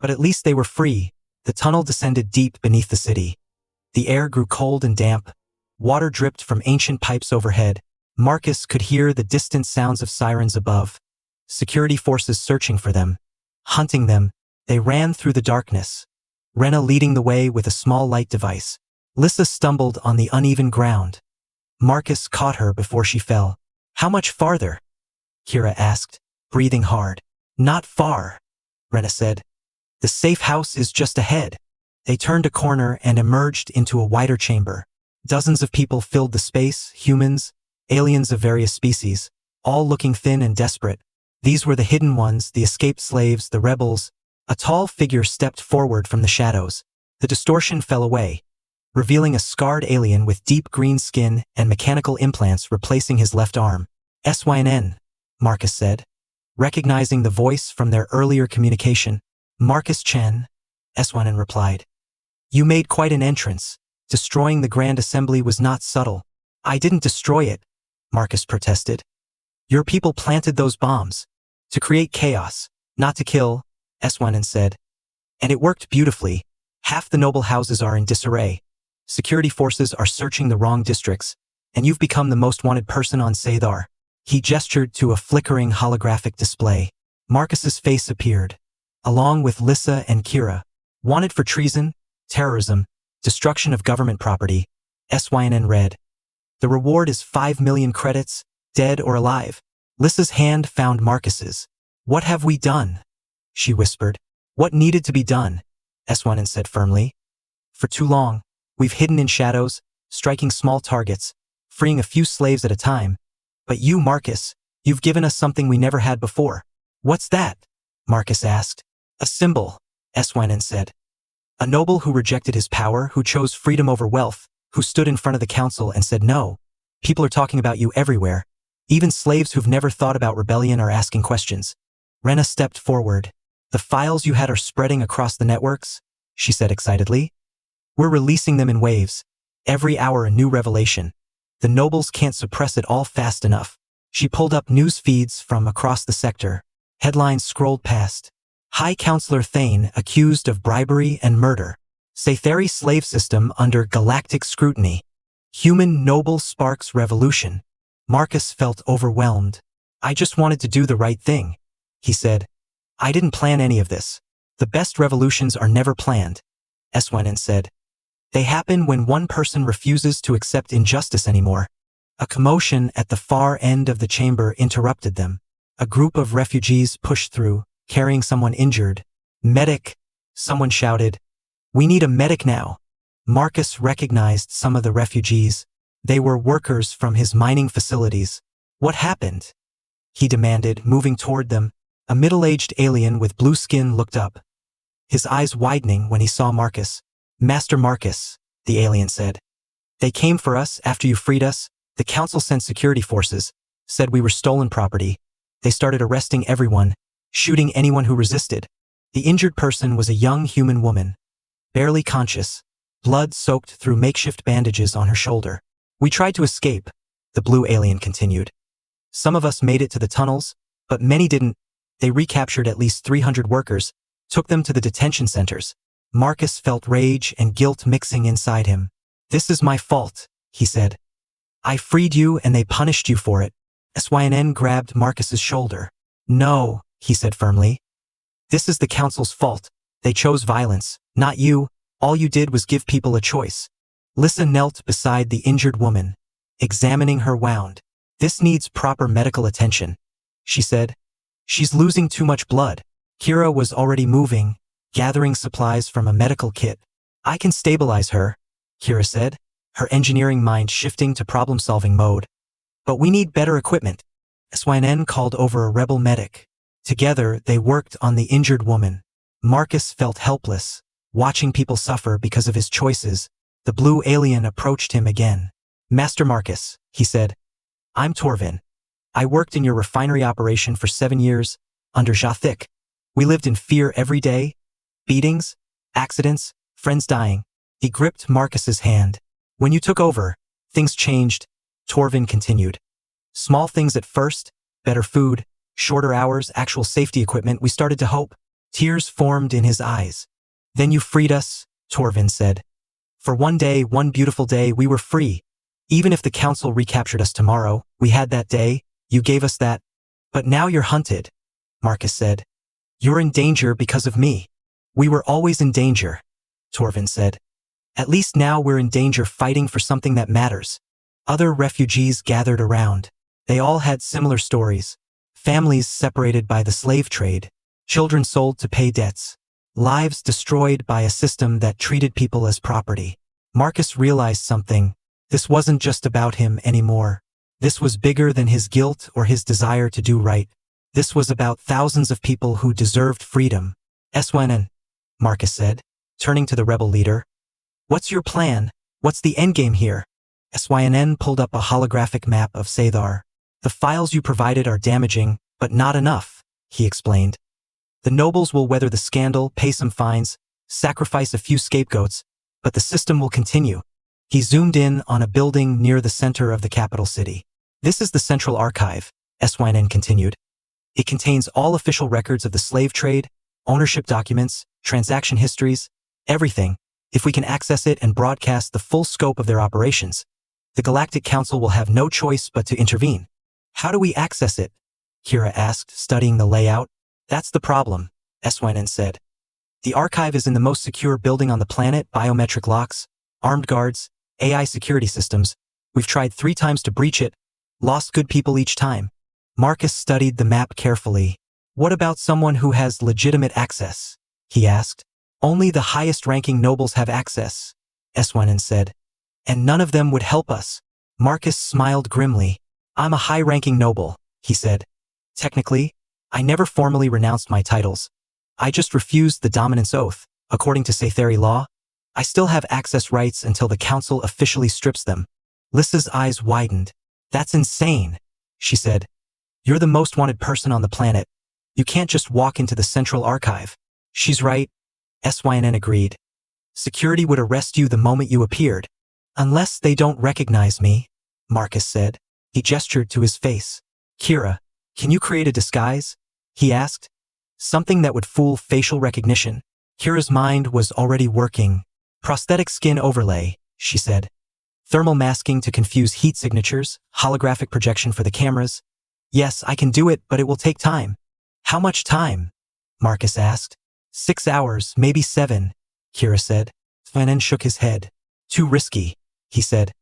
But at least they were free. The tunnel descended deep beneath the city. The air grew cold and damp. Water dripped from ancient pipes overhead. Marcus could hear the distant sounds of sirens above. Security forces searching for them. Hunting them, they ran through the darkness. Rena leading the way with a small light device. Lyssa stumbled on the uneven ground. Marcus caught her before she fell. "How much farther?" Kira asked, breathing hard. "Not far," Rena said. "The safe house is just ahead." They turned a corner and emerged into a wider chamber. Dozens of people filled the space, humans, aliens of various species, all looking thin and desperate. These were the hidden ones, the escaped slaves, the rebels. A tall figure stepped forward from the shadows. The distortion fell away, revealing a scarred alien with deep green skin and mechanical implants replacing his left arm. "SYNN," Marcus said, recognizing the voice from their earlier communication. "Marcus Chen," SYNN replied. "You made quite an entrance. Destroying the Grand Assembly was not subtle." "I didn't destroy it," Marcus protested. "Your people planted those bombs. To create chaos, not to kill," SYNN said. "And it worked beautifully. Half the noble houses are in disarray. Security forces are searching the wrong districts, and you've become the most wanted person on Sathar." He gestured to a flickering holographic display. Marcus's face appeared, along with Lyssa and Kira. "Wanted for treason, terrorism, destruction of government property," SYNN read. "The reward is 5 million credits, dead or alive." Lyssa's hand found Marcus's. "What have we done?" she whispered. "What needed to be done?" SYNN said firmly. "For too long, we've hidden in shadows, striking small targets, freeing a few slaves at a time. But you, Marcus, you've given us something we never had before." "What's that?" Marcus asked. "A symbol," SYNN said. "A noble who rejected his power, who chose freedom over wealth, who stood in front of the council and said no. People are talking about you everywhere. Even slaves who've never thought about rebellion are asking questions." Rena stepped forward. "The files you had are spreading across the networks," she said excitedly. "We're releasing them in waves. Every hour a new revelation. The nobles can't suppress it all fast enough." She pulled up news feeds from across the sector. Headlines scrolled past. "High Counselor Thane accused of bribery and murder. Sathari slave system under galactic scrutiny. Human noble sparks revolution." Marcus felt overwhelmed. "I just wanted to do the right thing," he said. "I didn't plan any of this. The best revolutions are never planned," SYNN said. "They happen when one person refuses to accept injustice anymore." A commotion at the far end of the chamber interrupted them. A group of refugees pushed through, carrying someone injured. "Medic!" someone shouted. "We need a medic now." Marcus recognized some of the refugees. They were workers from his mining facilities. "What happened?" he demanded, moving toward them. A middle-aged alien with blue skin looked up, his eyes widening when he saw Marcus. "Master Marcus," the alien said. "They came for us after you freed us. The council sent security forces, said we were stolen property. They started arresting everyone, shooting anyone who resisted." The injured person was a young human woman, barely conscious, blood soaked through makeshift bandages on her shoulder. "We tried to escape," the blue alien continued. "Some of us made it to the tunnels, but many didn't. They recaptured at least 300 workers, took them to the detention centers." Marcus felt rage and guilt mixing inside him. "This is my fault," he said. "I freed you and they punished you for it." SYNN grabbed Marcus's shoulder. "No," he said firmly. "This is the council's fault. They chose violence, not you. All you did was give people a choice." Lyssa knelt beside the injured woman, examining her wound. "This needs proper medical attention," she said. "She's losing too much blood." Kira was already moving, gathering supplies from a medical kit. "I can stabilize her," Kira said, her engineering mind shifting to problem-solving mode. "But we need better equipment." SYNN called over a rebel medic. Together, they worked on the injured woman. Marcus felt helpless, watching people suffer because of his choices. The blue alien approached him again. "Master Marcus," he said. "I'm Torvin. I worked in your refinery operation for 7 years, under Jathik. We lived in fear every day. Beatings, accidents, friends dying." He gripped Marcus's hand. "When you took over, things changed," Torvin continued. "Small things at first, better food, shorter hours, actual safety equipment. We started to hope. Tears formed in his eyes. Then you freed us, Torvin said. For one day, one beautiful day, we were free. Even if the council recaptured us tomorrow, we had that day, you gave us that. But now you're hunted, Marcus said. You're in danger because of me. We were always in danger, Torvin said. At least now we're in danger fighting for something that matters. Other refugees gathered around. They all had similar stories. Families separated by the slave trade, children sold to pay debts, lives destroyed by a system that treated people as property. Marcus realized something. This wasn't just about him anymore. This was bigger than his guilt or his desire to do right. This was about thousands of people who deserved freedom. Eswanen, Marcus said, turning to the rebel leader. What's your plan? What's the endgame here? Eswanen pulled up a holographic map of Sathar. The files you provided are damaging, but not enough, he explained. The nobles will weather the scandal, pay some fines, sacrifice a few scapegoats, but the system will continue. He zoomed in on a building near the center of the capital city. This is the Central Archive, Eswanen continued. It contains all official records of the slave trade, ownership documents, transaction histories, everything. If we can access it and broadcast the full scope of their operations, the Galactic Council will have no choice but to intervene. How do we access it? Kira asked, studying the layout. That's the problem, Eswanen said. The archive is in the most secure building on the planet, biometric locks, armed guards, AI security systems. We've tried 3 times to breach it, lost good people each time. Marcus studied the map carefully. What about someone who has legitimate access? He asked. Only the highest-ranking nobles have access, Eswanen said. And none of them would help us. Marcus smiled grimly. I'm a high-ranking noble, he said. Technically, I never formally renounced my titles. I just refused the dominance oath. According to Sathari law, I still have access rights until the council officially strips them. Lyssa's eyes widened. That's insane, she said. You're the most wanted person on the planet. You can't just walk into the Central Archive. She's right, Eswanen agreed. Security would arrest you the moment you appeared. Unless they don't recognize me, Marcus said. He gestured to his face. Kira, can you create a disguise? He asked. Something that would fool facial recognition. Kira's mind was already working. Prosthetic skin overlay, she said. Thermal masking to confuse heat signatures, holographic projection for the cameras. Yes, I can do it, but it will take time. How much time? Marcus asked. 6 hours, maybe 7, Kira said. Eswanen shook his head. Too risky, he said.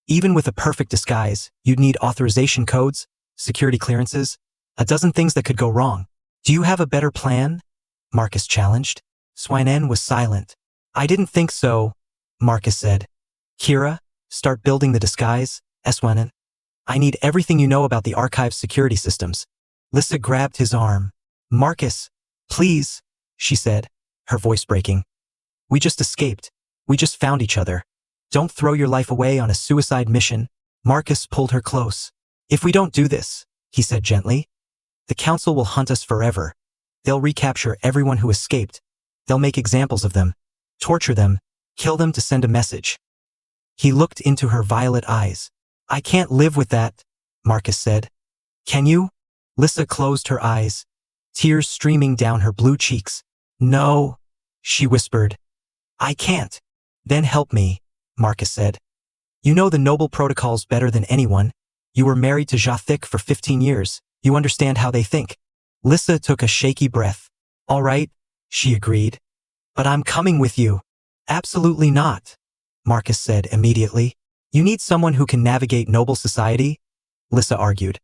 Even with a perfect disguise, you'd need authorization codes, security clearances, a dozen things that could go wrong. Do you have a better plan? Marcus challenged. Eswanen was silent. I didn't think so, Marcus said. Kira, start building the disguise, Eswanen. I need everything you know about the archive's security systems. Lyssa grabbed his arm. Marcus, please, she said, her voice breaking. We just escaped. We just found each other. Don't throw your life away on a suicide mission. Marcus pulled her close. If we don't do this, he said gently, the council will hunt us forever. They'll recapture everyone who escaped. They'll make examples of them, torture them, kill them to send a message. He looked into her violet eyes. I can't live with that, Marcus said. Can you? Lyssa closed her eyes, tears streaming down her blue cheeks. No, she whispered. I can't. Then help me, Marcus said. You know the noble protocols better than anyone. You were married to Jathik for 15 years. You understand how they think. Lyssa took a shaky breath. All right, she agreed. But I'm coming with you. Absolutely not, Marcus said immediately. You need someone who can navigate noble society, Lyssa argued.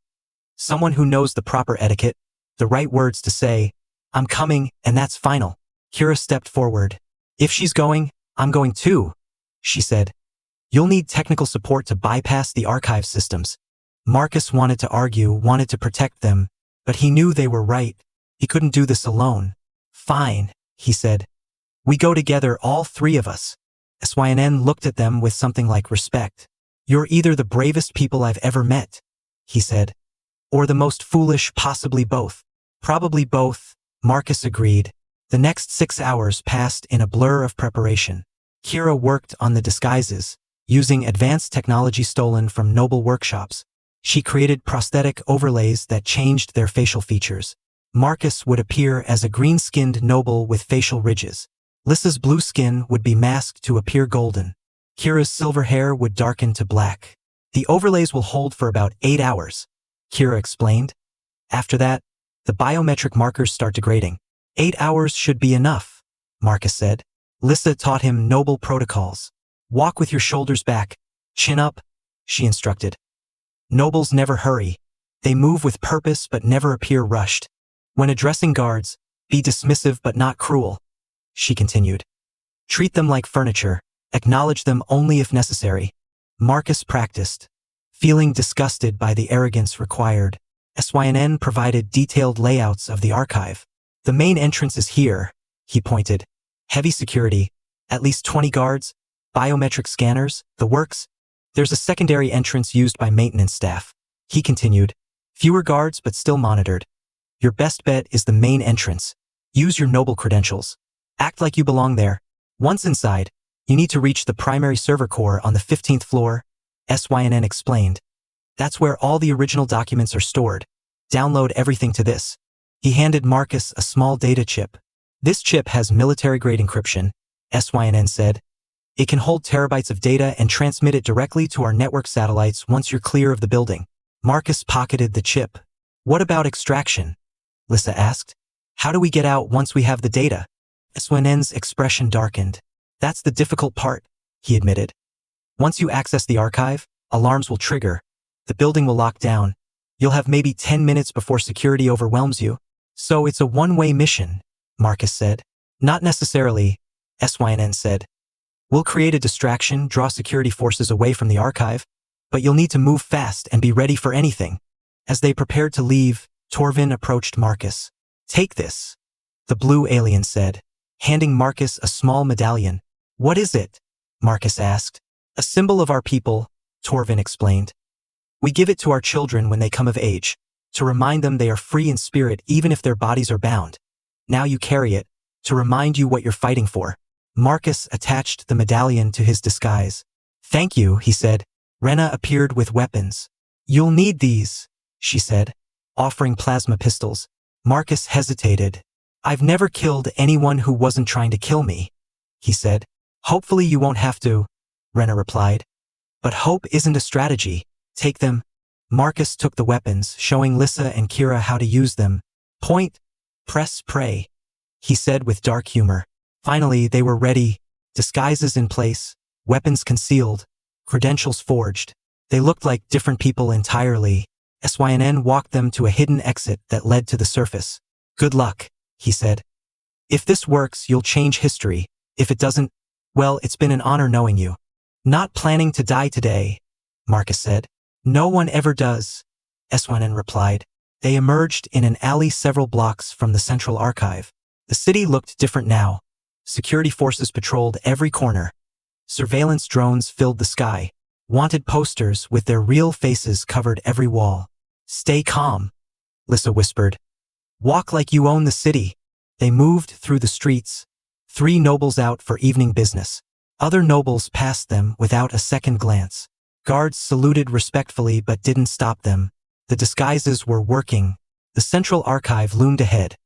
Someone who knows the proper etiquette, the right words to say. I'm coming, and that's final. Kira stepped forward. If she's going, I'm going too, she said. You'll need technical support to bypass the archive systems. Marcus wanted to argue, wanted to protect them, but he knew they were right. He couldn't do this alone. Fine, he said. We go together, all 3 of us. Eswanen looked at them with something like respect. You're either the bravest people I've ever met, he said, or the most foolish, possibly both. Probably both, Marcus agreed. The next 6 hours passed in a blur of preparation. Kira worked on the disguises, using advanced technology stolen from noble workshops. She created prosthetic overlays that changed their facial features. Marcus would appear as a green-skinned noble with facial ridges. Lyssa's blue skin would be masked to appear golden. Kira's silver hair would darken to black. The overlays will hold for about 8 hours, Kira explained. After that, the biometric markers start degrading. 8 hours should be enough, Marcus said. Lyssa taught him noble protocols. Walk with your shoulders back, chin up, she instructed. Nobles never hurry. They move with purpose but never appear rushed. When addressing guards, be dismissive but not cruel, she continued. Treat them like furniture, acknowledge them only if necessary. Marcus practiced. Feeling disgusted by the arrogance required, SYNN provided detailed layouts of the archive. The main entrance is here, he pointed. Heavy security, at least 20 guards, biometric scanners, the works. There's a secondary entrance used by maintenance staff, he continued. Fewer guards but still monitored. Your best bet is the main entrance. Use your noble credentials. Act like you belong there. Once inside, you need to reach the primary server core on the 15th floor, SYNN explained. That's where all the original documents are stored. Download everything to this. He handed Marcus a small data chip. This chip has military-grade encryption, SYNN said. It can hold terabytes of data and transmit it directly to our network satellites once you're clear of the building. Marcus pocketed the chip. What about extraction? Lyssa asked. How do we get out once we have the data? SYNN's expression darkened. That's the difficult part, he admitted. Once you access the archive, alarms will trigger. The building will lock down. You'll have maybe 10 minutes before security overwhelms you. So it's a one-way mission, Marcus said. Not necessarily, SYNN said. We'll create a distraction, draw security forces away from the archive, but you'll need to move fast and be ready for anything. As they prepared to leave, Torvin approached Marcus. Take this, the blue alien said, handing Marcus a small medallion. What is it? Marcus asked. A symbol of our people, Torvin explained. We give it to our children when they come of age, to remind them they are free in spirit even if their bodies are bound. Now you carry it, to remind you what you're fighting for. Marcus attached the medallion to his disguise. Thank you, he said. Rena appeared with weapons. You'll need these, she said, offering plasma pistols. Marcus hesitated. I've never killed anyone who wasn't trying to kill me, he said. Hopefully you won't have to, Rena replied. But hope isn't a strategy. Take them. Marcus took the weapons, showing Lyssa and Kira how to use them. Point, press, pray, he said with dark humor. Finally, they were ready, disguises in place, weapons concealed, credentials forged. They looked like different people entirely. SYNN walked them to a hidden exit that led to the surface. Good luck, he said. If this works, you'll change history. If it doesn't, well, it's been an honor knowing you. Not planning to die today, Marcus said. No one ever does, SYNN replied. They emerged in an alley several blocks from the central archive. The city looked different now. Security forces patrolled every corner. Surveillance drones filled the sky. Wanted posters with their real faces covered every wall. Stay calm, Lyssa whispered. Walk like you own the city. They moved through the streets. 3 nobles out for evening business. Other nobles passed them without a second glance. Guards saluted respectfully but didn't stop them. The disguises were working. The central archive loomed ahead.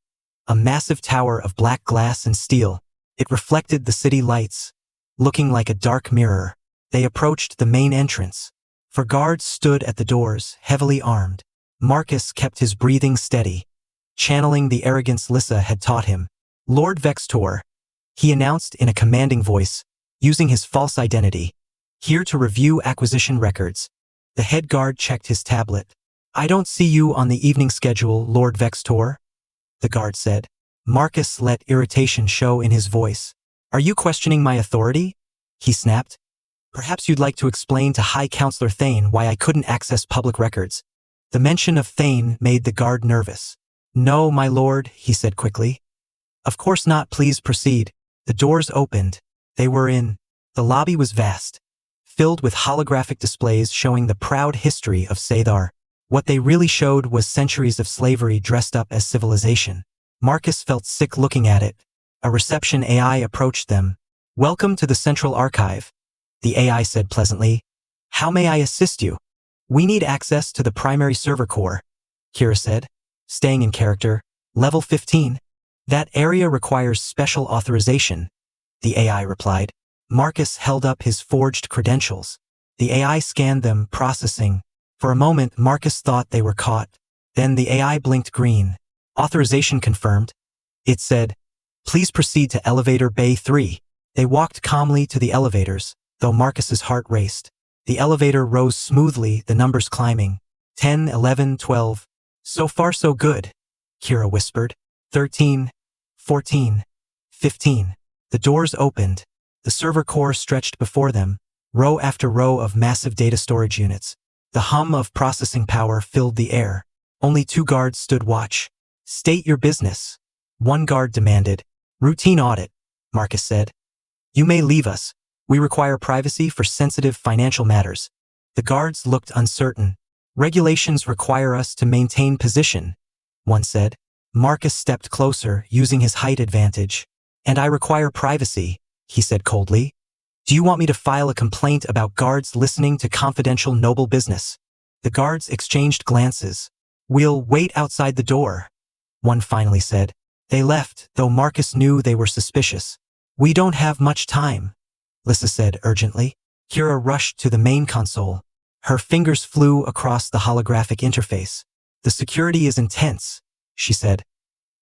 A massive tower of black glass and steel. It reflected the city lights, looking like a dark mirror. They approached the main entrance. 4 guards stood at the doors, heavily armed. Marcus kept his breathing steady, channeling the arrogance Lyssa had taught him. Lord Vextor, he announced in a commanding voice, using his false identity. Here to review acquisition records. The head guard checked his tablet. I don't see you on the evening schedule, Lord Vextor, the guard said. Marcus let irritation show in his voice. Are you questioning my authority? He snapped. Perhaps you'd like to explain to High Counselor Thane why I couldn't access public records. The mention of Thane made the guard nervous. No, my lord, he said quickly. Of course not, please proceed. The doors opened. They were in. The lobby was vast, filled with holographic displays showing the proud history of Sathar. What they really showed was centuries of slavery dressed up as civilization. Marcus felt sick looking at it. A reception AI approached them. Welcome to the Central Archive, the AI said pleasantly. How may I assist you? We need access to the primary server core, Kira said, staying in character. Level 15. That area requires special authorization, the AI replied. Marcus held up his forged credentials. The AI scanned them, processing. For a moment, Marcus thought they were caught. Then the AI blinked green. Authorization confirmed. It said, "Please proceed to elevator bay 3. They walked calmly to the elevators, though Marcus's heart raced. The elevator rose smoothly, the numbers climbing. 10, 11, 12. So far so good, Kira whispered. 13, 14, 15. The doors opened. The server core stretched before them, row after row of massive data storage units. The hum of processing power filled the air. Only 2 guards stood watch. State your business, one guard demanded. Routine audit, Marcus said. You may leave us. We require privacy for sensitive financial matters. The guards looked uncertain. Regulations require us to maintain position, one said. Marcus stepped closer, using his height advantage. And I require privacy, he said coldly. Do you want me to file a complaint about guards listening to confidential noble business? The guards exchanged glances. We'll wait outside the door, one finally said. They left, though Marcus knew they were suspicious. We don't have much time, Lyssa said urgently. Kira rushed to the main console. Her fingers flew across the holographic interface. The security is intense, she said.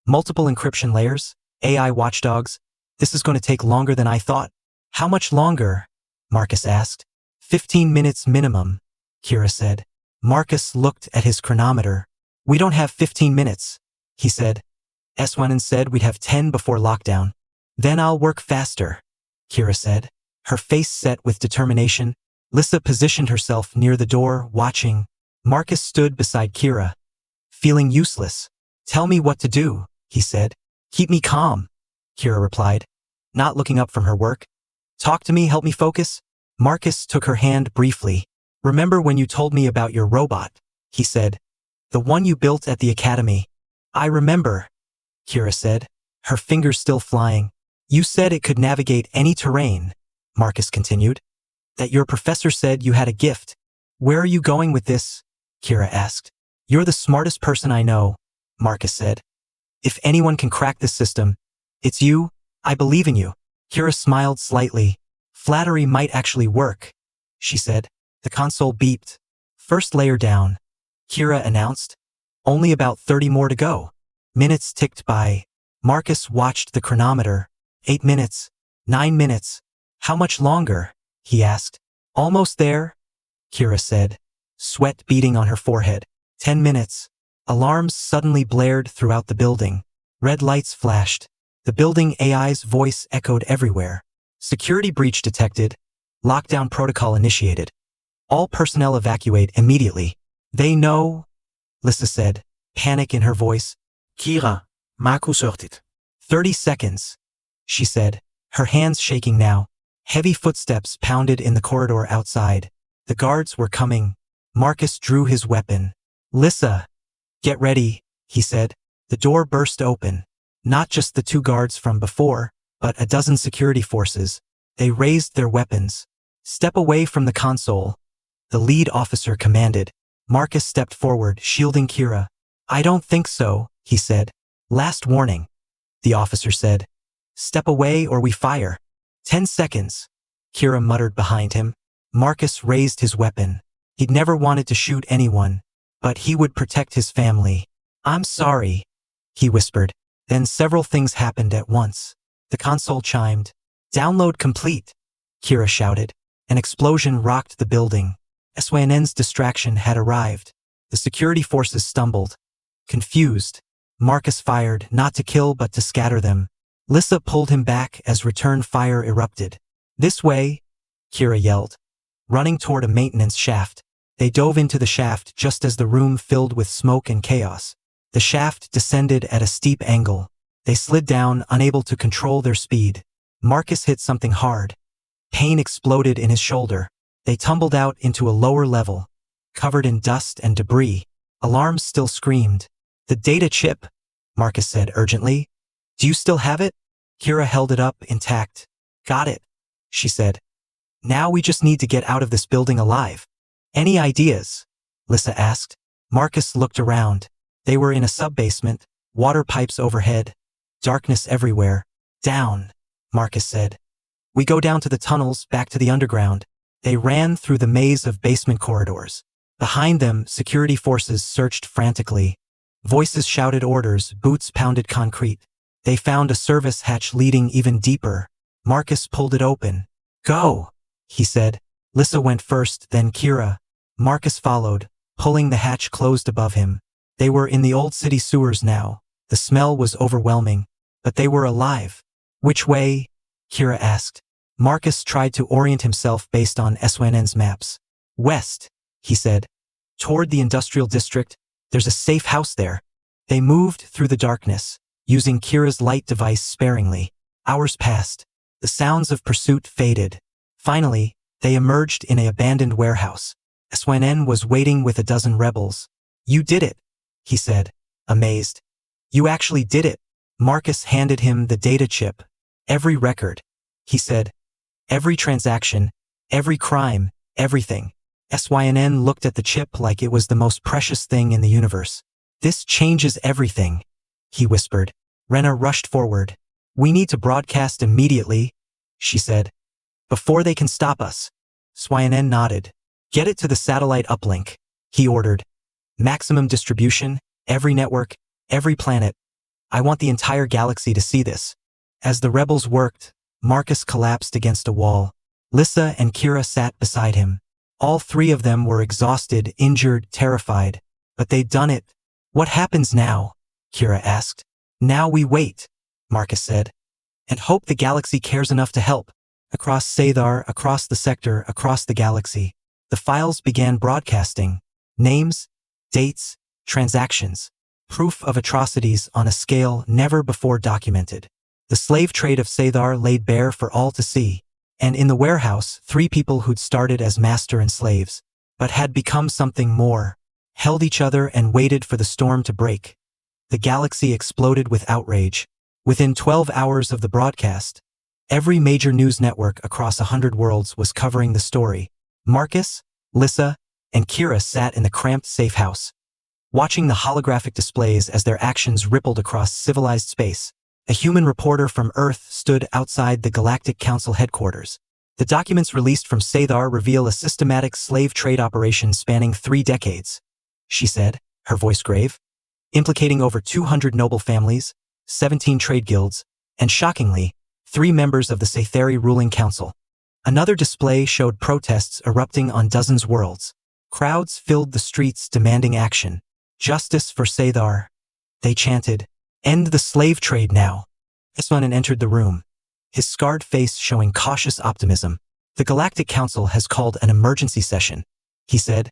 Multiple encryption layers, AI watchdogs. This is going to take longer than I thought. How much longer? Marcus asked. 15 minutes minimum, Kira said. Marcus looked at his chronometer. We don't have 15 minutes, he said. Eswanan said we'd have 10 before lockdown. Then I'll work faster, Kira said. Her face set with determination. Lyssa positioned herself near the door, watching. Marcus stood beside Kira, feeling useless. Tell me what to do, he said. Keep me calm, Kira replied, not looking up from her work. Talk to me, help me focus. Marcus took her hand briefly. Remember when you told me about your robot, he said. The one you built at the academy. I remember, Kira said, her fingers still flying. You said it could navigate any terrain, Marcus continued. That your professor said you had a gift. Where are you going with this? Kira asked. You're the smartest person I know, Marcus said. If anyone can crack this system, it's you. I believe in you. Kira smiled slightly. Flattery might actually work, she said. The console beeped. First layer down, Kira announced. Only about 30 more to go. Minutes ticked by. Marcus watched the chronometer. 8 minutes. 9 minutes. How much longer? He asked. Almost there, Kira said, sweat beading on her forehead. 10 minutes. Alarms suddenly blared throughout the building. Red lights flashed. The building AI's voice echoed everywhere. Security breach detected. Lockdown protocol initiated. All personnel evacuate immediately. They know, Lyssa said, panic in her voice. Kira, maak hoe zorgt dit? 30 seconds, she said, her hands shaking now. Heavy footsteps pounded in the corridor outside. The guards were coming. Marcus drew his weapon. Lyssa, get ready, he said. The door burst open. Not just the 2 guards from before, but a dozen security forces. They raised their weapons. Step away from the console, the lead officer commanded. Marcus stepped forward, shielding Kira. I don't think so, he said. Last warning, the officer said. Step away or we fire. 10 seconds, Kira muttered behind him. Marcus raised his weapon. He'd never wanted to shoot anyone, but he would protect his family. I'm sorry, he whispered. Then several things happened at once. The console chimed. Download complete, Kira shouted. An explosion rocked the building. Eswanen's distraction had arrived. The security forces stumbled. Confused, Marcus fired, not to kill but to scatter them. Lyssa pulled him back as return fire erupted. This way, Kira yelled. Running toward a maintenance shaft, they dove into the shaft just as the room filled with smoke and chaos. The shaft descended at a steep angle. They slid down, unable to control their speed. Marcus hit something hard. Pain exploded in his shoulder. They tumbled out into a lower level, covered in dust and debris. Alarms still screamed. The data chip, Marcus said urgently. Do you still have it? Kira held it up, intact. Got it, she said. Now we just need to get out of this building alive. Any ideas? Lyssa asked. Marcus looked around. They were in a sub-basement, Water pipes overhead. Darkness everywhere. Down, Marcus said. We go down to the tunnels, back to the underground. They ran through the maze of basement corridors. Behind them, security forces searched frantically. Voices shouted orders, boots pounded concrete. They found a service hatch leading even deeper. Marcus pulled it open. Go, he said. Lyssa went first, then Kira. Marcus followed, pulling the hatch closed above him. They were in the old city sewers now. The smell was overwhelming, but they were alive. Which way? Kira asked. Marcus tried to orient himself based on SYNN's maps. West, he said. Toward the industrial district, there's a safe house there. They moved through the darkness, using Kira's light device sparingly. Hours passed. The sounds of pursuit faded. Finally, they emerged in an abandoned warehouse. SYNN was waiting with a dozen rebels. You did it, he said, amazed. You actually did it. Marcus handed him the data chip. Every record, he said. Every transaction, every crime, everything. SYNN looked at the chip like it was the most precious thing in the universe. This changes everything, he whispered. Rena rushed forward. We need to broadcast immediately, she said. Before they can stop us. SYNN nodded. Get it to the satellite uplink, he ordered. Maximum distribution, every network, every planet. I want the entire galaxy to see this. As the rebels worked, Marcus collapsed against a wall. Lyssa and Kira sat beside him. All three of them were exhausted, injured, terrified. But they'd done it. What happens now? Kira asked. Now we wait, Marcus said. And hope the galaxy cares enough to help. Across Sathar, across the sector, across the galaxy. The files began broadcasting. Names, dates, transactions. Proof of atrocities on a scale never before documented. The slave trade of Sathar laid bare for all to see. And in the warehouse, 3 people who'd started as master and slaves, but had become something more, held each other and waited for the storm to break. The galaxy exploded with outrage. Within 12 hours of the broadcast, every major news network across 100 worlds was covering the story. Marcus, Lyssa, and Kira sat in the cramped safe house, watching the holographic displays as their actions rippled across civilized space. A human reporter from Earth stood outside the Galactic Council headquarters. The documents released from Sathar reveal a systematic slave trade operation spanning 3 decades, she said, her voice grave, implicating over 200 noble families, 17 trade guilds, and shockingly, 3 members of the Sathari ruling council. Another display showed protests erupting on dozens of worlds. Crowds filled the streets demanding action. Justice for Sathar, they chanted. End the slave trade now. SYNN entered the room, his scarred face showing cautious optimism. The Galactic Council has called an emergency session, he said.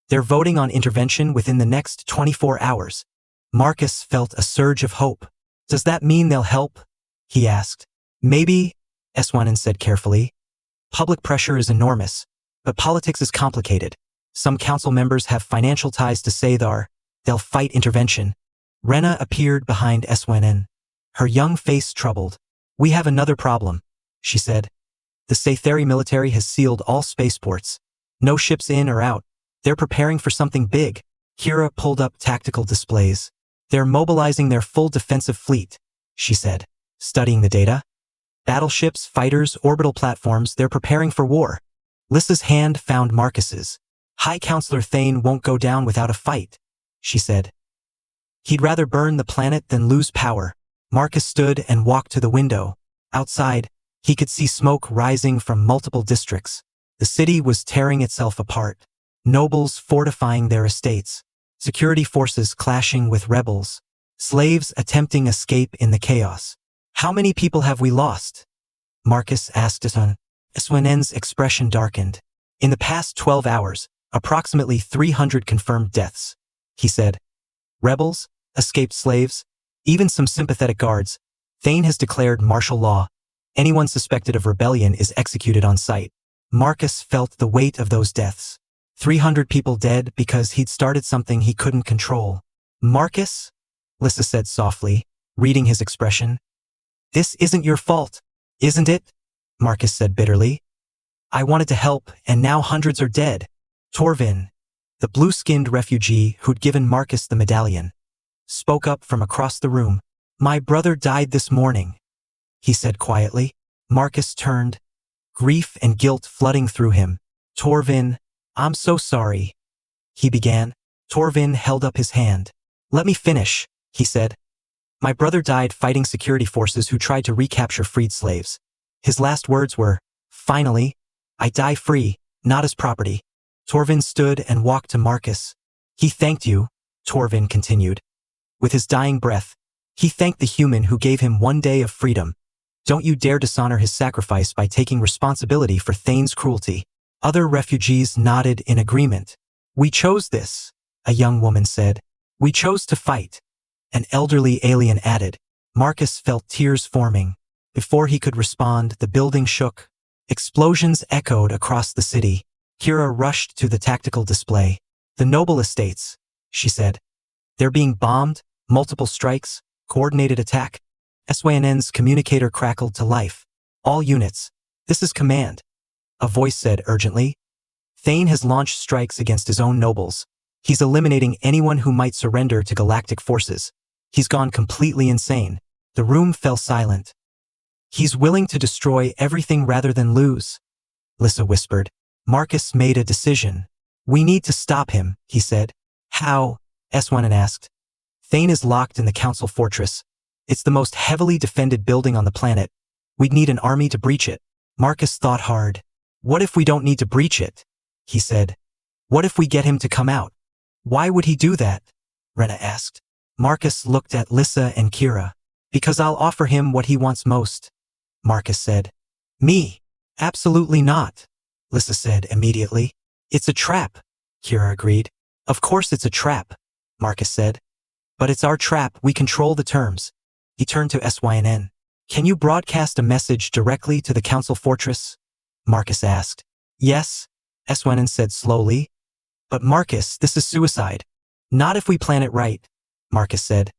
They're voting on intervention within the next 24 hours. Marcus felt a surge of hope. Does that mean they'll help? He asked. Maybe, SYNN said carefully. Public pressure is enormous, but politics is complicated. Some council members have financial ties to Sathar. They'll fight intervention. Rena appeared behind SYNN, her young face troubled. We have another problem, she said. The Sathari military has sealed all spaceports. No ships in or out. They're preparing for something big. Kira pulled up tactical displays. They're mobilizing their full defensive fleet, she said, studying the data. Battleships, fighters, orbital platforms, they're preparing for war. Lyssa's hand found Marcus's. High Counselor Thane won't go down without a fight, she said. He'd rather burn the planet than lose power. Marcus stood and walked to the window. Outside, he could see smoke rising from multiple districts. The city was tearing itself apart. Nobles fortifying their estates. Security forces clashing with rebels. Slaves attempting escape in the chaos. How many people have we lost? Marcus asked SYNN's expression darkened. In the past 12 hours, approximately 300 confirmed deaths, he said. Rebels, escaped slaves, even some sympathetic guards. Thane has declared martial law. Anyone suspected of rebellion is executed on sight. Marcus felt the weight of those deaths. 300 people dead because he'd started something he couldn't control. Marcus? Lyssa said softly, reading his expression. This isn't your fault, isn't it? Marcus said bitterly. I wanted to help, and now hundreds are dead. Torvin, the blue-skinned refugee who'd given Marcus the medallion, spoke up from across the room. My brother died this morning, he said quietly. Marcus turned, grief and guilt flooding through him. Torvin, I'm so sorry, he began. Torvin held up his hand. Let me finish, he said. My brother died fighting security forces who tried to recapture freed slaves. His last words were, finally, I die free, not as property. Torvin stood and walked to Marcus. He thanked you, Torvin continued. With his dying breath, he thanked the human who gave him 1 day of freedom. Don't you dare dishonor his sacrifice by taking responsibility for Thane's cruelty. Other refugees nodded in agreement. We chose this, a young woman said. We chose to fight. An elderly alien added. Marcus felt tears forming. Before he could respond, the building shook. Explosions echoed across the city. Kira rushed to the tactical display. The noble estates, she said. They're being bombed, multiple strikes, coordinated attack. SYNN's communicator crackled to life. All units, this is command. A voice said urgently. Thane has launched strikes against his own nobles. He's eliminating anyone who might surrender to galactic forces. He's gone completely insane. The room fell silent. He's willing to destroy everything rather than lose, Lyssa whispered. Marcus made a decision. We need to stop him, he said. How? Eswanen asked. Thane is locked in the council fortress. It's the most heavily defended building on the planet. We'd need an army to breach it. Marcus thought hard. What if we don't need to breach it? He said. What if we get him to come out? Why would he do that? Rena asked. Marcus looked at Lyssa and Kira. Because I'll offer him what he wants most, Marcus said. Me? Absolutely not, Lyssa said immediately. It's a trap, Kira agreed. Of course it's a trap, Marcus said. But it's our trap, we control the terms. He turned to SYNN. Can you broadcast a message directly to the council fortress? Marcus asked. Yes, SYNN said slowly. But Marcus, this is suicide. Not if we plan it right, Marcus said.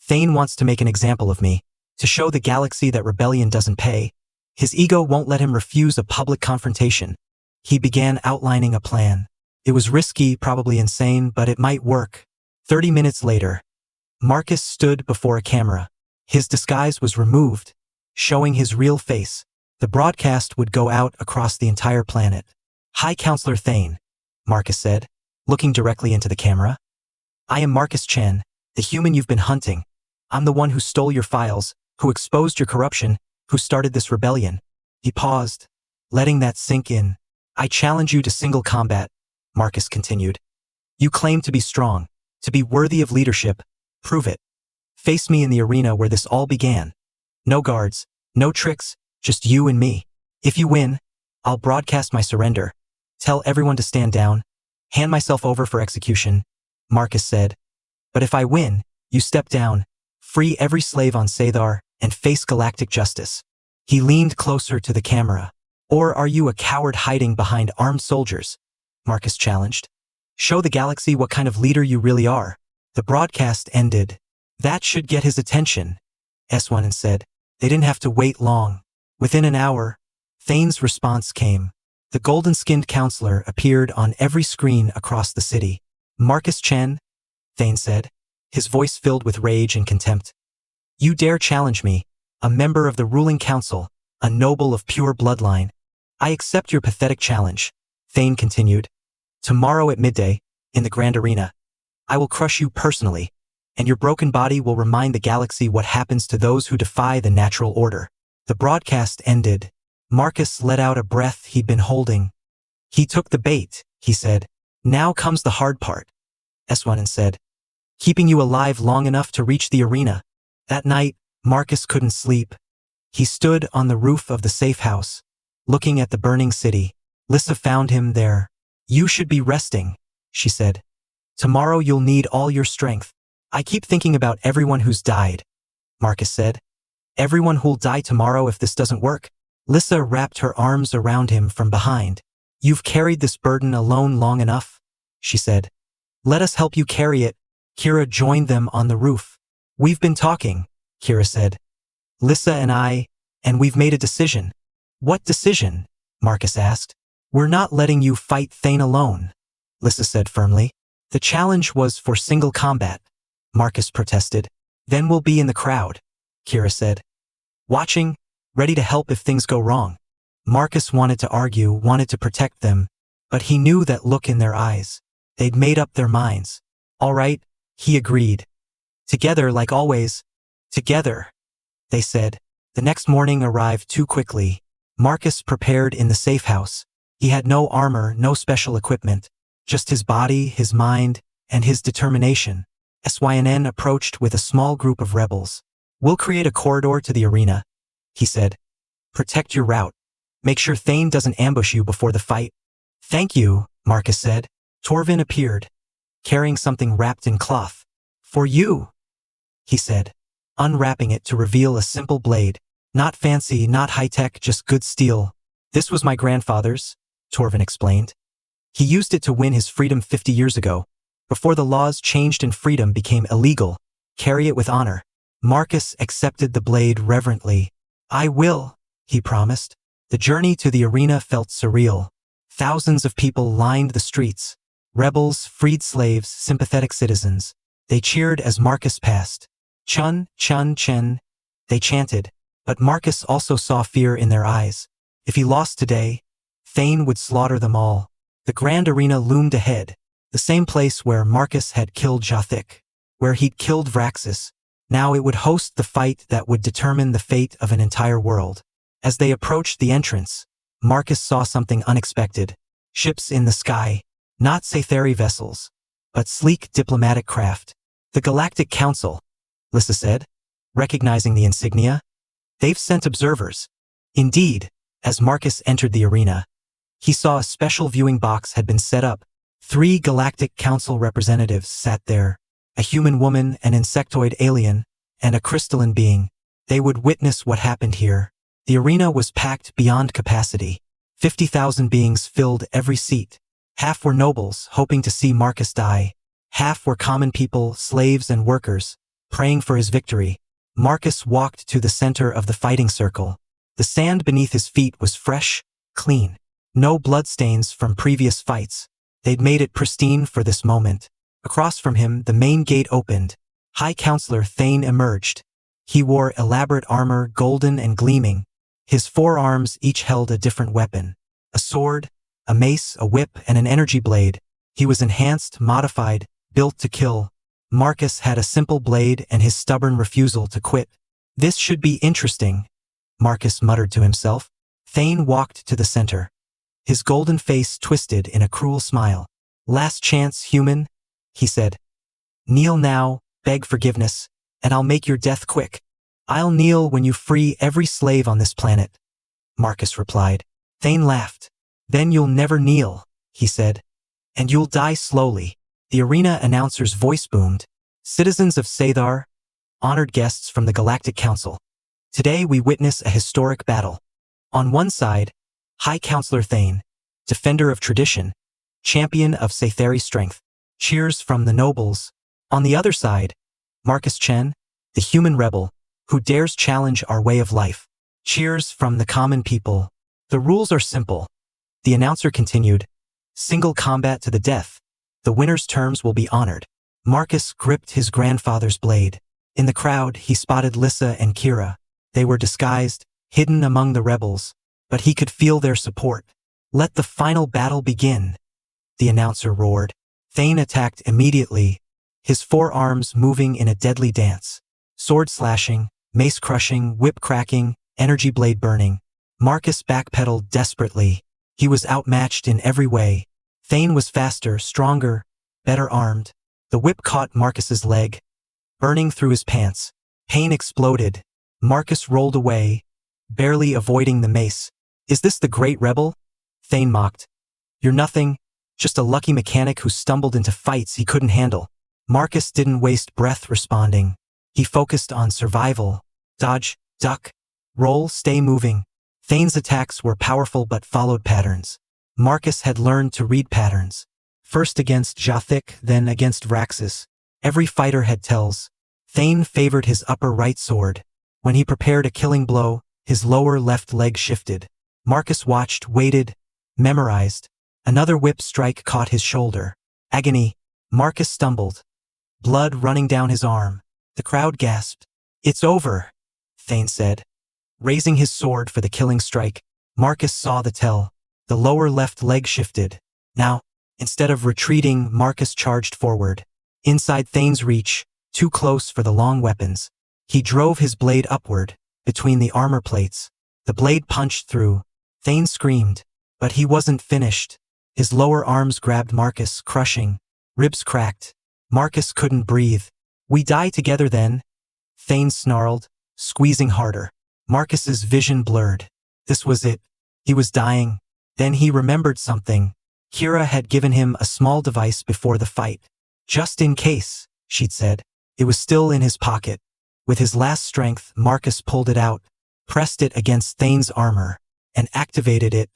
Thane wants to make an example of me, to show the galaxy that rebellion doesn't pay. His ego won't let him refuse a public confrontation. He began outlining a plan. It was risky, probably insane, but it might work. 30 minutes later, Marcus stood before a camera. His disguise was removed, showing his real face. The broadcast would go out across the entire planet. High Counselor Thane, Marcus said, looking directly into the camera. I am Marcus Chen, the human you've been hunting. I'm the one who stole your files, who exposed your corruption, who started this rebellion. He paused, letting that sink in. I challenge you to single combat, Marcus continued. You claim to be strong, to be worthy of leadership. Prove it. Face me in the arena where this all began. No guards, no tricks, just you and me. If you win, I'll broadcast my surrender. Tell everyone to stand down. Hand myself over for execution, Marcus said. But if I win, you step down, free every slave on Sathar, and face galactic justice. He leaned closer to the camera. Or are you a coward hiding behind armed soldiers? Marcus challenged. Show the galaxy what kind of leader you really are. The broadcast ended. That should get his attention, SYNN said. They didn't have to wait long. Within an hour, Thane's response came. The golden-skinned counselor appeared on every screen across the city. Marcus Chen, Thane said, his voice filled with rage and contempt. You dare challenge me, a member of the ruling council, a noble of pure bloodline. I accept your pathetic challenge, Thane continued. Tomorrow at midday, in the Grand Arena, I will crush you personally, and your broken body will remind the galaxy what happens to those who defy the natural order. The broadcast ended. Marcus let out a breath he'd been holding. He took the bait, he said. Now comes the hard part, SYNN said. Keeping you alive long enough to reach the arena. That night, Marcus couldn't sleep. He stood on the roof of the safe house, looking at the burning city. Lyssa found him there. You should be resting, she said. Tomorrow you'll need all your strength. I keep thinking about everyone who's died, Marcus said. Everyone who'll die tomorrow if this doesn't work. Lyssa wrapped her arms around him from behind. You've carried this burden alone long enough, she said. Let us help you carry it. Kira joined them on the roof. We've been talking, Kira said. Lyssa and we've made a decision. What decision? Marcus asked. We're not letting you fight Thane alone, Lyssa said firmly. The challenge was for single combat, Marcus protested. Then we'll be in the crowd, Kira said. Watching, ready to help if things go wrong. Marcus wanted to argue, wanted to protect them, but he knew that look in their eyes. They'd made up their minds. All right, he agreed. Together like always. Together, they said. The next morning arrived too quickly. Marcus prepared in the safe house. He had no armor, no special equipment, just his body, his mind, and his determination. Syn approached with a small group of rebels. We'll create a corridor to the arena, he said. Protect your route. Make sure Thane doesn't ambush you before the fight. Thank you, Marcus said. Torvin appeared, carrying something wrapped in cloth. For you, he said, unwrapping it to reveal a simple blade. Not fancy, not high-tech, just good steel. This was my grandfather's, Torvin explained. He used it to win his freedom 50 years ago, before the laws changed and freedom became illegal. Carry it with honor. Marcus accepted the blade reverently. I will, he promised. The journey to the arena felt surreal. Thousands of people lined the streets. Rebels, freed slaves, sympathetic citizens. They cheered as Marcus passed. Chun, Chun, Chen, they chanted. But Marcus also saw fear in their eyes. If he lost today, Thane would slaughter them all. The grand arena loomed ahead, the same place where Marcus had killed Jathic, where he'd killed Vraxis. Now it would host the fight that would determine the fate of an entire world. As they approached the entrance, Marcus saw something unexpected. Ships in the sky, not Scytheri vessels, but sleek diplomatic craft. The Galactic Council, Lyssa said, recognizing the insignia. They've sent observers. Indeed, as Marcus entered the arena, he saw a special viewing box had been set up. 3 Galactic Council representatives sat there, a human woman, an insectoid alien, and a crystalline being. They would witness what happened here. The arena was packed beyond capacity. 50,000 beings filled every seat. Half were nobles, hoping to see Marcus die. Half were common people, slaves and workers, praying for his victory. Marcus walked to the center of the fighting circle. The sand beneath his feet was fresh, clean. No bloodstains from previous fights. They'd made it pristine for this moment. Across from him, the main gate opened. High Counselor Thane emerged. He wore elaborate armor, golden and gleaming. His 4 arms each held a different weapon. A sword, a mace, a whip, and an energy blade. He was enhanced, modified, built to kill. Marcus had a simple blade and his stubborn refusal to quit. This should be interesting, Marcus muttered to himself. Thane walked to the center. His golden face twisted in a cruel smile. Last chance, human, he said. Kneel now, beg forgiveness, and I'll make your death quick. I'll kneel when you free every slave on this planet, Marcus replied. Thane laughed. Then you'll never kneel, he said. And you'll die slowly. The arena announcer's voice boomed. Citizens of Sathar, honored guests from the Galactic Council. Today we witness a historic battle. On one side, High Counselor Thane, defender of tradition, champion of Scytheri strength. Cheers from the nobles. On the other side, Marcus Chen, the human rebel, who dares challenge our way of life. Cheers from the common people. The rules are simple. The announcer continued. Single combat to the death. The winner's terms will be honored. Marcus gripped his grandfather's blade. In the crowd, he spotted Lyssa and Kira. They were disguised, hidden among the rebels, but he could feel their support. Let the final battle begin, the announcer roared. Thane attacked immediately, his 4 arms moving in a deadly dance. Sword slashing, mace crushing, whip cracking, energy blade burning. Marcus backpedaled desperately. He was outmatched in every way. Thane was faster, stronger, better armed. The whip caught Marcus's leg, burning through his pants. Pain exploded. Marcus rolled away, barely avoiding the mace. Is this the great rebel? Thane mocked. You're nothing, just a lucky mechanic who stumbled into fights he couldn't handle. Marcus didn't waste breath responding. He focused on survival. Dodge, duck, roll, stay moving. Thane's attacks were powerful but followed patterns. Marcus had learned to read patterns. First against Jathic, then against Vraxis. Every fighter had tells. Thane favored his upper right sword. When he prepared a killing blow, his lower left leg shifted. Marcus watched, waited, memorized. Another whip strike caught his shoulder. Agony. Marcus stumbled. blood running down his arm. The crowd gasped. "It's over," Thane said. Raising his sword for the killing strike, Marcus saw the tell. The lower left leg shifted. Now, instead of retreating, Marcus charged forward. Inside Thane's reach, too close for the long weapons, he drove his blade upward, between the armor plates. The blade punched through. Thane screamed, but he wasn't finished. His lower arms grabbed Marcus, crushing. Ribs cracked. Marcus couldn't breathe. "We die together then?" Thane snarled, squeezing harder. Marcus's vision blurred. This was it. He was dying. Then he remembered something. Kira had given him a small device before the fight. "Just in case," she'd said. It was still in his pocket. With his last strength, Marcus pulled it out, pressed it against Thane's armor, and activated it.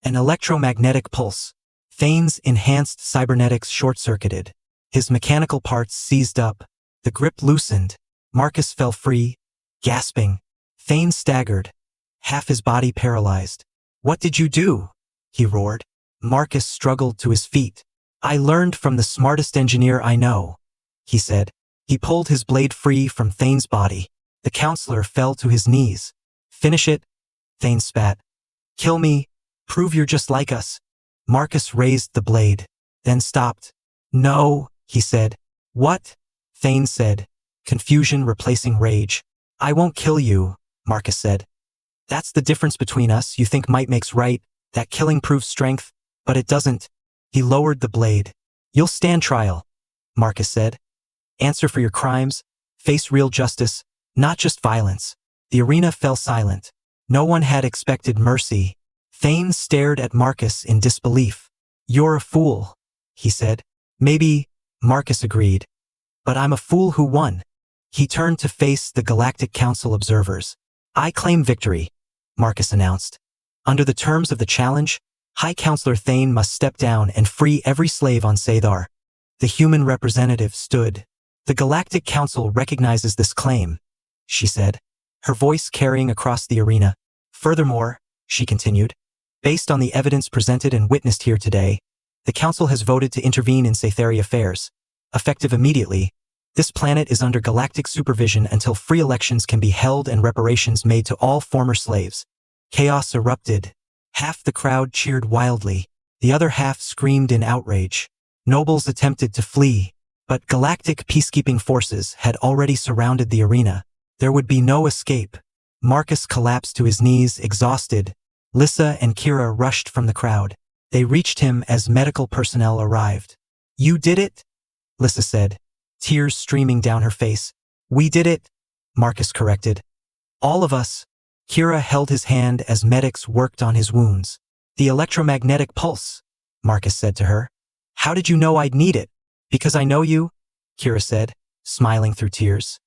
An electromagnetic pulse. Thane's enhanced cybernetics short-circuited. His mechanical parts seized up. The grip loosened. Marcus fell free, gasping. Thane staggered, half his body paralyzed. "What did you do?" he roared. Marcus struggled to his feet. "I learned from the smartest engineer I know," he said. He pulled his blade free from Thane's body. The counselor fell to his knees. "Finish it," Thane spat. "Kill me. Prove you're just like us." Marcus raised the blade, then stopped. "No," he said. "What?" Thane said, confusion replacing rage. "I won't kill you," Marcus said. "That's the difference between us. You think might makes right, that killing proves strength, but it doesn't." He lowered the blade. "You'll stand trial," Marcus said. "Answer for your crimes, face real justice, not just violence." The arena fell silent. No one had expected mercy. Thane stared at Marcus in disbelief. "You're a fool," he said. "Maybe," Marcus agreed. "But I'm a fool who won." He turned to face the Galactic Council observers. "I claim victory," Marcus announced. "Under the terms of the challenge, High Counselor Thane must step down and free every slave on Sathar." The human representative stood. "The Galactic Council recognizes this claim," she said, her voice carrying across the arena. "Furthermore," she continued, "based on the evidence presented and witnessed here today, the Council has voted to intervene in Sathari affairs. Effective immediately, this planet is under galactic supervision until free elections can be held and reparations made to all former slaves." Chaos erupted. Half the crowd cheered wildly. The other half screamed in outrage. Nobles attempted to flee, but galactic peacekeeping forces had already surrounded the arena. There would be no escape. Marcus collapsed to his knees, exhausted. Lyssa and Kira rushed from the crowd. They reached him as medical personnel arrived. "You did it?" Lyssa said, tears streaming down her face. "We did it," Marcus corrected. "All of us." Kira held his hand as medics worked on his wounds. "The electromagnetic pulse," Marcus said to her. "How did you know I'd need it?" "Because I know you," Kira said, smiling through tears.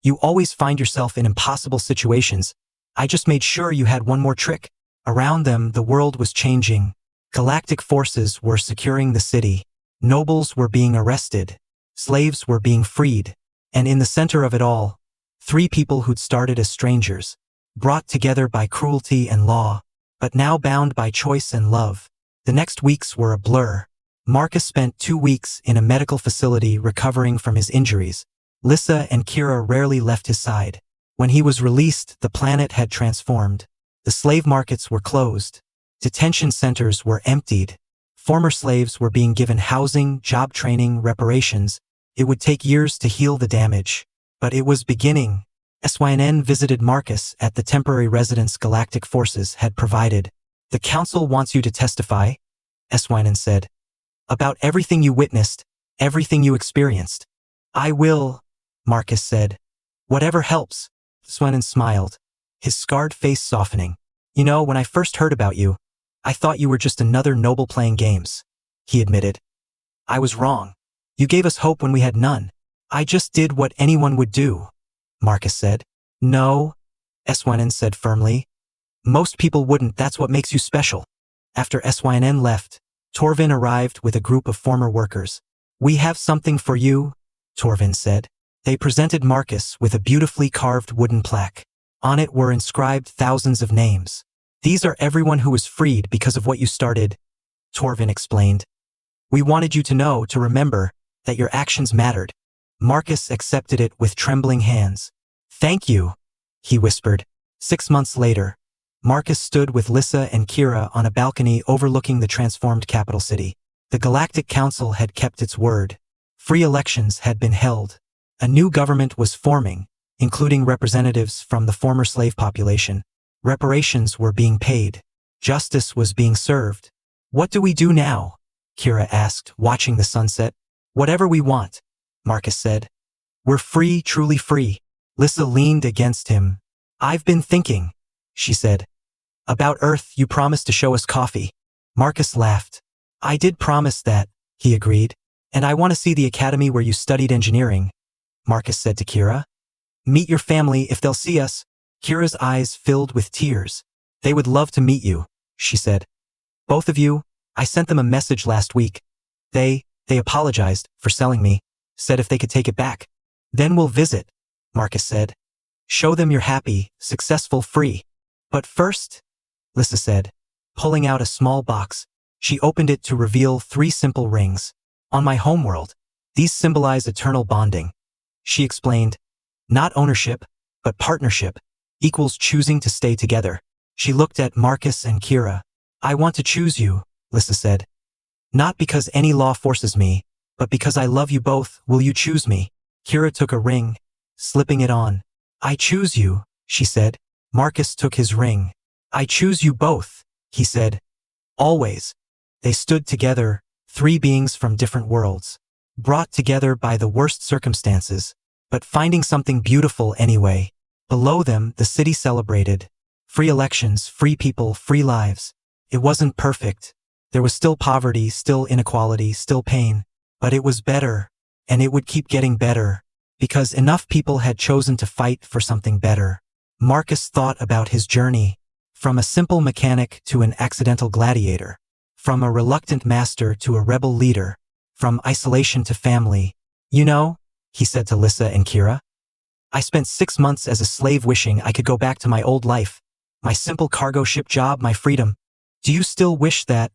"You always find yourself in impossible situations. I just made sure you had one more trick." Around them, the world was changing. Galactic forces were securing the city. Nobles were being arrested. Slaves were being freed. And in the center of it all, 3 people who'd started as strangers, brought together by cruelty and law, but now bound by choice and love. The next weeks were a blur. Marcus spent 2 weeks in a medical facility recovering from his injuries. Lyssa and Kira rarely left his side. When he was released, the planet had transformed. The slave markets were closed. Detention centers were emptied. Former slaves were being given housing, job training, reparations. It would take years to heal the damage, but it was beginning. SYNN visited Marcus at the temporary residence Galactic Forces had provided. "The Council wants you to testify," SYNN said, "about everything you witnessed, everything you experienced." "I will," Marcus said. "Whatever helps." SYNN smiled, his scarred face softening. "You know, when I first heard about you, I thought you were just another noble playing games," he admitted. "I was wrong. You gave us hope when we had none. I just did what anyone would do," Marcus said. "No," SYNN said firmly. "Most people wouldn't. That's what makes you special." After SYNN left, Torvin arrived with a group of former workers. "We have something for you," Torvin said. They presented Marcus with a beautifully carved wooden plaque. On it were inscribed thousands of names. "These are everyone who was freed because of what you started," Torvin explained. "We wanted you to know, to remember, that your actions mattered." Marcus accepted it with trembling hands. "Thank you," he whispered. 6 months later, Marcus stood with Lyssa and Kira on a balcony overlooking the transformed capital city. The Galactic Council had kept its word. Free elections had been held. A new government was forming, including representatives from the former slave population. Reparations were being paid. Justice was being served. "What do we do now?" Kira asked, watching the sunset. "Whatever we want," Marcus said. "We're free, truly free." Lyssa leaned against him. "I've been thinking," she said. "About Earth, you promised to show us coffee." Marcus laughed. "I did promise that," he agreed. "And I want to see the academy where you studied engineering," Marcus said to Kira. "Meet your family if they'll see us." Kira's eyes filled with tears. "They would love to meet you," she said. "Both of you, I sent them a message last week. They apologized for selling me, said if they could take it back. Then we'll visit," Marcus said. "Show them you're happy, successful, free." "But first," Lyssa said, pulling out a small box. She opened it to reveal 3 simple rings. "On my homeworld, these symbolize eternal bonding," she explained. "Not ownership, but partnership, equals choosing to stay together." She looked at Marcus and Kira. "I want to choose you," Lyssa said. "Not because any law forces me, but because I love you both. Will you choose me?" Kira took a ring, slipping it on. "I choose you," she said. Marcus took his ring. "I choose you both," he said. "Always." They stood together, 3 beings from different worlds, brought together by the worst circumstances, but finding something beautiful anyway. Below them, the city celebrated. Free elections, free people, free lives. It wasn't perfect. There was still poverty, still inequality, still pain. But it was better, and it would keep getting better, because enough people had chosen to fight for something better. Marcus thought about his journey, from a simple mechanic to an accidental gladiator, from a reluctant master to a rebel leader, from isolation to family. "You know," he said to Lyssa and Kira, "I spent 6 months as a slave wishing I could go back to my old life, my simple cargo ship job, my freedom. Do you still wish that?"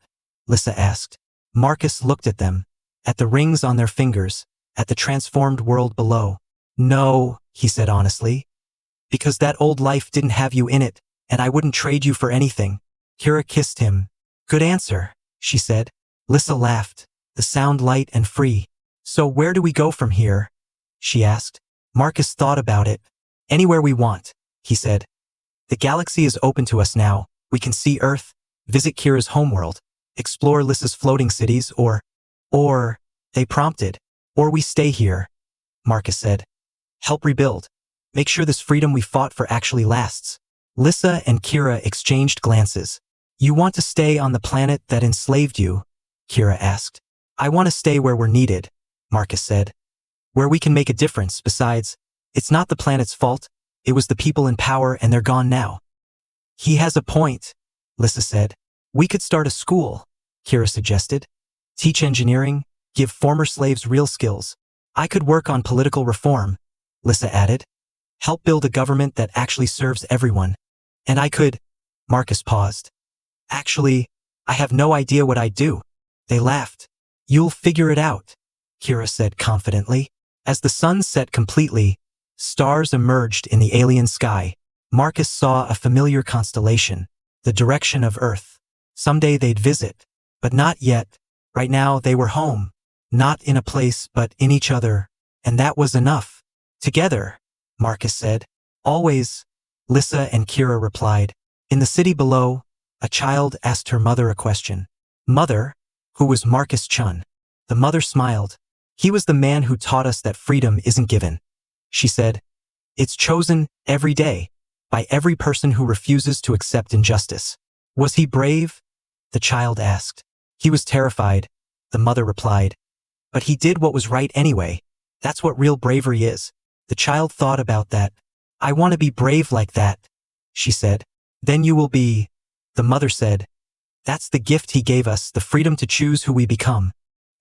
Lyssa asked. Marcus looked at them, at the rings on their fingers, at the transformed world below. "No," he said honestly, "because that old life didn't have you in it, and I wouldn't trade you for anything." Kira kissed him. "Good answer," she said. Lyssa laughed, the sound light and free. "So where do we go from here?" she asked. Marcus thought about it. "Anywhere we want," he said. "The galaxy is open to us now. We can see Earth, visit Kira's homeworld, explore Lyssa's floating cities, or, they prompted. "Or we stay here," Marcus said. "Help rebuild. Make sure this freedom we fought for actually lasts." Lyssa and Kira exchanged glances. "You want to stay on the planet that enslaved you?" Kira asked. "I want to stay where we're needed," Marcus said. "Where we can make a difference. Besides, it's not the planet's fault. It was the people in power, and they're gone now." "He has a point," Lyssa said. "We could start a school," Kira suggested. "Teach engineering, give former slaves real skills. I could work on political reform," Lyssa added. "Help build a government that actually serves everyone. And I could—" Marcus paused. "Actually, I have no idea what I'd do." They laughed. "You'll figure it out," Kira said confidently. As the sun set completely, stars emerged in the alien sky. Marcus saw a familiar constellation, the direction of Earth. Someday they'd visit, but not yet. Right now they were home, not in a place but in each other, and that was enough. "Together," Marcus said. "Always," Lyssa and Kira replied. In the city below, a child asked her mother a question. "Mother," who was Marcus Chen. The mother smiled. "He was the man who taught us that freedom isn't given," she said. "It's chosen every day, by every person who refuses to accept injustice." "Was he brave?" the child asked. "He was terrified," the mother replied. "But he did what was right anyway. That's what real bravery is." The child thought about that. "I want to be brave like that," she said. "Then you will be," the mother said. "That's the gift he gave us, the freedom to choose who we become."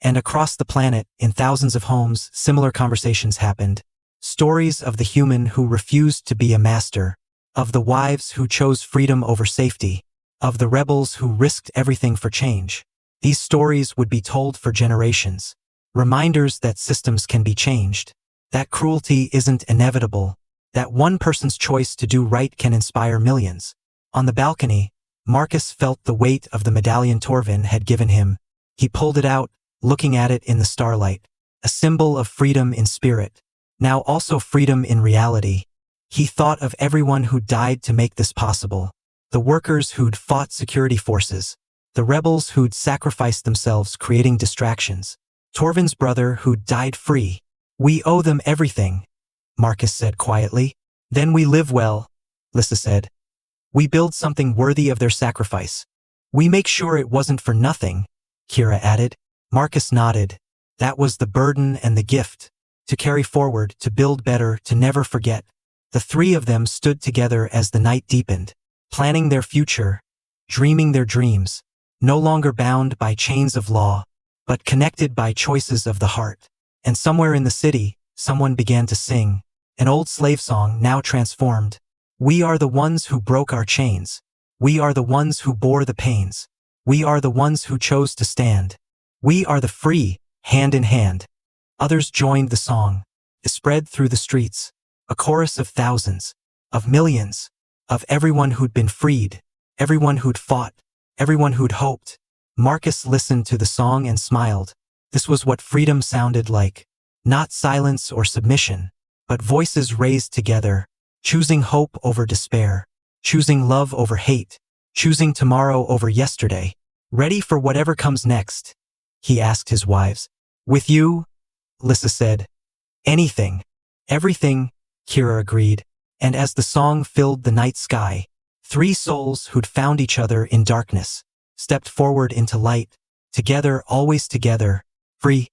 And across the planet, in thousands of homes, similar conversations happened. Stories of the human who refused to be a master, of the wives who chose freedom over safety, of the rebels who risked everything for change. These stories would be told for generations. Reminders that systems can be changed, That cruelty isn't inevitable. That one person's choice to do right can inspire millions. On the balcony, Marcus felt the weight of the medallion Torvin had given him. He pulled it out, looking at it in the starlight. A symbol of freedom in spirit. Now also freedom in reality. He thought of everyone who died to make this possible. The workers who'd fought security forces. The rebels who'd sacrificed themselves creating distractions. Torvin's brother who'd died free. We owe them everything, Marcus said quietly. Then we live well, Lyssa said. We build something worthy of their sacrifice. We make sure it wasn't for nothing, Kira added. Marcus nodded. That was the burden and the gift. To carry forward, to build better, to never forget. The three of them stood together as the night deepened, planning their future, dreaming their dreams, no longer bound by chains of law, but connected by choices of the heart. And somewhere in the city, someone began to sing, an old slave song now transformed. We are the ones who broke our chains. We are the ones who bore the pains. We are the ones who chose to stand. We are the free, hand in hand. Others joined the song. It spread through the streets, a chorus of thousands, of millions, of everyone who'd been freed, everyone who'd fought, everyone who'd hoped. Marcus listened to the song and smiled. This was what freedom sounded like. Not silence or submission, but voices raised together, choosing hope over despair, choosing love over hate, choosing tomorrow over yesterday. Ready for whatever comes next? He asked his wives. With you? Lyssa said. Anything. Everything, Kira agreed. And as the song filled the night sky, three souls who'd found each other in darkness stepped forward into light, together, always together, free,